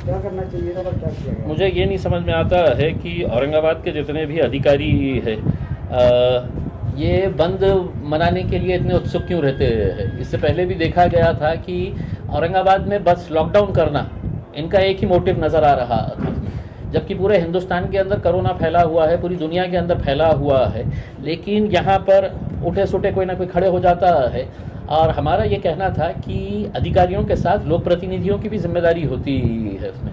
क्या करना चाहिए था और क्या किया गया? मुझे ये नहीं समझ में आता है कि औरंगाबाद के जितने भी अधिकारी है ये बंद मनाने के लिए इतने उत्सुक क्यों रहते हैं। इससे पहले भी देखा गया था कि औरंगाबाद में बस लॉकडाउन करना इनका एक ही मोटिव नज़र आ रहा था, जबकि पूरे हिंदुस्तान के अंदर कोरोना फैला हुआ है, पूरी दुनिया के अंदर फैला हुआ है। लेकिन यहाँ पर उठे सुटे कोई ना कोई खड़े हो जाता है। और हमारा ये कहना था कि अधिकारियों के साथ लोक प्रतिनिधियों की भी जिम्मेदारी होती है उसमें।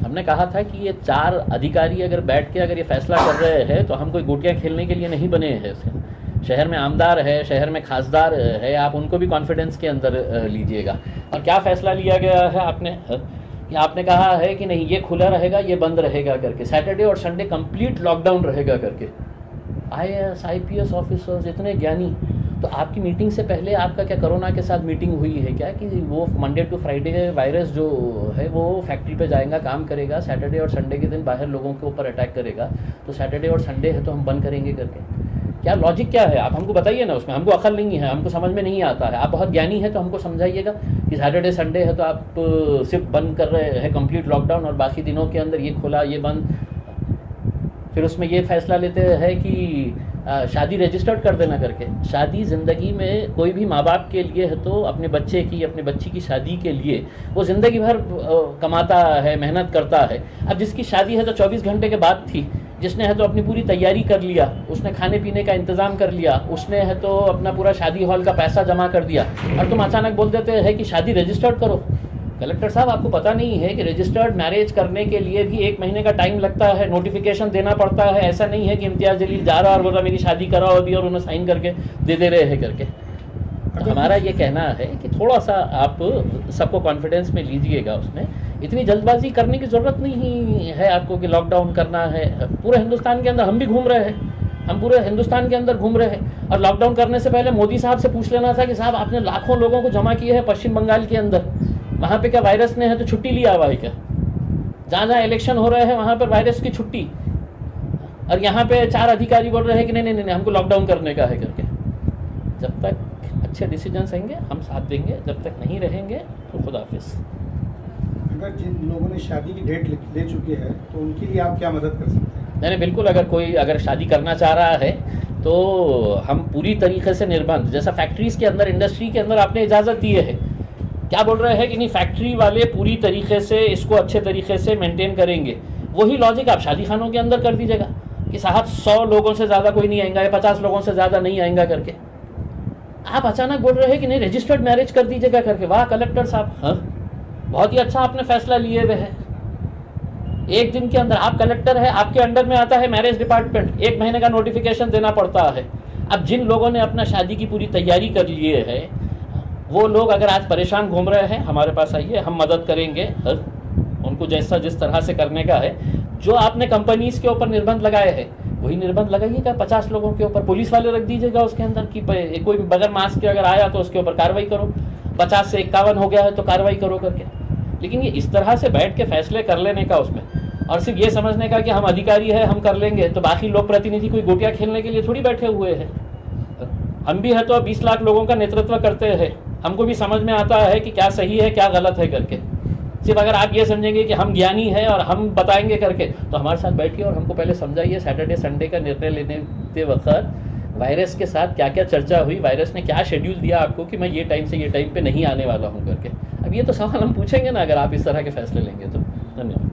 हमने कहा था कि ये 4 अधिकारी अगर बैठ के अगर ये फैसला कर रहे हैं तो हम कोई गोटियाँ खेलने के लिए नहीं बने हैं उसमें। शहर में आमदार है, शहर में खासदार है, आप उनको भी कॉन्फिडेंस के अंदर लीजिएगा। और क्या फ़ैसला लिया गया है आपने कि आपने कहा है कि नहीं ये खुला रहेगा, ये बंद रहेगा करके, सैटरडे और संडे कंप्लीट लॉकडाउन रहेगा करके। IAS IPS ऑफिसर्स इतने ज्ञानी, तो आपकी मीटिंग से पहले आपका क्या कोरोना के साथ मीटिंग हुई है क्या कि वो मंडे टू फ्राइडे वायरस जो है वो फैक्ट्री पे जाएगा, काम करेगा, सैटरडे और संडे के दिन बाहर लोगों के ऊपर अटैक करेगा, तो सैटरडे और संडे है तो हम बंद करेंगे करके? क्या लॉजिक क्या है? आप हमको बताइए ना, उसमें हमको अकल नहीं है, हमको समझ में नहीं आता है। आप बहुत ज्ञानी है तो हमको समझाइएगा कि सैटरडे संडे है तो आप सिर्फ बंद कर रहे हैं कंप्लीट लॉकडाउन, और बाकी दिनों के अंदर ये खुला ये बंद। फिर उसमें ये फैसला लेते हैं कि शादी रजिस्टर्ड कर देना करके। शादी ज़िंदगी में कोई भी माँ बाप के लिए है तो अपने बच्चे की, अपने बच्ची की शादी के लिए वो ज़िंदगी भर कमाता है, मेहनत करता है। अब जिसकी शादी है तो 24 घंटे के बाद थी, जिसने है तो अपनी पूरी तैयारी कर लिया, उसने खाने पीने का इंतज़ाम कर लिया, उसने है तो अपना पूरा शादी हॉल का पैसा जमा कर दिया, और तुम अचानक बोल देते हैं कि शादी रजिस्टर्ड करो। कलेक्टर साहब, आपको पता नहीं है कि रजिस्टर्ड मैरिज करने के लिए भी 1 महीने का टाइम लगता है, नोटिफिकेशन देना पड़ता है। ऐसा नहीं है कि इम्तियाज़ जलील जा रहा और बोल रहा मेरी शादी कराओ अभी और उन्हें साइन करके दे रहे हैं करके। तो हमारा ये कहना है कि थोड़ा सा आप सबको कॉन्फिडेंस में लीजिएगा। उसमें इतनी जल्दबाजी करने की ज़रूरत नहीं है आपको कि लॉकडाउन करना है। पूरे हिंदुस्तान के अंदर हम भी घूम रहे हैं, हम पूरे हिंदुस्तान के अंदर घूम रहे हैं। और लॉकडाउन करने से पहले मोदी साहब से पूछ लेना था कि साहब आपने लाखों लोगों को जमा किए हैं पश्चिम बंगाल के अंदर, वहाँ पे क्या वायरस ने है तो छुट्टी लिया हुआ है क्या? जहाँ जहाँ इलेक्शन हो रहे हैं वहाँ पर वायरस की छुट्टी, और यहाँ पे 4 अधिकारी बोल रहे हैं कि नहीं नहीं नहीं हमको लॉकडाउन करने का है करके। जब तक अच्छे डिसीजंस आएंगे हम साथ देंगे, जब तक नहीं रहेंगे तो खुदा हाफिज़। अगर जिन लोगों ने शादी की डेट ले चुके हैं तो उनके लिए आप क्या मदद कर सकते हैं? नहीं बिल्कुल, अगर कोई अगर शादी करना चाह रहा है तो हम पूरी तरीके से निर्बंध, जैसा फैक्ट्रीज़ के अंदर, इंडस्ट्री के अंदर आपने इजाज़त दी है, क्या बोल रहे हैं कि नहीं फैक्ट्री वाले पूरी तरीके से इसको अच्छे तरीके से मेंटेन करेंगे। वही लॉजिक आप शादी खानों के अंदर कर दीजिएगा कि साहब 100 लोगों से ज़्यादा कोई नहीं आएगा या 50 लोगों से ज़्यादा नहीं आएगा करके। आप अचानक बोल रहे हैं कि नहीं रजिस्टर्ड मैरिज कर दीजिएगा करके। वाह कलेक्टर साहब, हाँ बहुत ही अच्छा आपने फैसला लिए हुए है। 1 दिन के अंदर आप कलेक्टर है, आपके अंडर में आता है मैरिज डिपार्टमेंट, 1 महीने का नोटिफिकेशन देना पड़ता है। अब जिन लोगों ने अपना शादी की पूरी तैयारी कर लिए है वो लोग अगर आज परेशान घूम रहे हैं, हमारे पास आइए, हम मदद करेंगे उनको जैसा जिस तरह से करने का है। जो आपने कंपनीज के ऊपर निर्बंध लगाए हैं वही निर्बंध लगाइएगा 50 लोगों के ऊपर। पुलिस वाले रख दीजिएगा उसके अंदर कि कोई बगैर मास्क के अगर आया तो उसके ऊपर कार्रवाई करो, 50 से 51 हो गया है तो कार्रवाई करो करके। लेकिन ये इस तरह से बैठ के फैसले कर लेने का उसमें, और सिर्फ ये समझने का कि हम अधिकारी है हम कर लेंगे, तो बाकी लोक प्रतिनिधि कोई गोटियाँ खेलने के लिए थोड़ी बैठे हुए हैं। हम भी है तो 20 लाख लोगों का नेतृत्व करते हैं, हमको भी समझ में आता है कि क्या सही है क्या गलत है करके। सिर्फ अगर आप ये समझेंगे कि हम ज्ञानी हैं और हम बताएंगे करके, तो हमारे साथ बैठिए और हमको पहले समझाइए सैटरडे संडे का निर्णय लेने वक्त वायरस के साथ क्या क्या चर्चा हुई, वायरस ने क्या शेड्यूल दिया आपको कि मैं ये टाइम से ये टाइम पे नहीं आने वाला हूँ करके। अब ये तो सवाल हम पूछेंगे ना अगर आप इस तरह के फैसले लेंगे तो। धन्यवाद।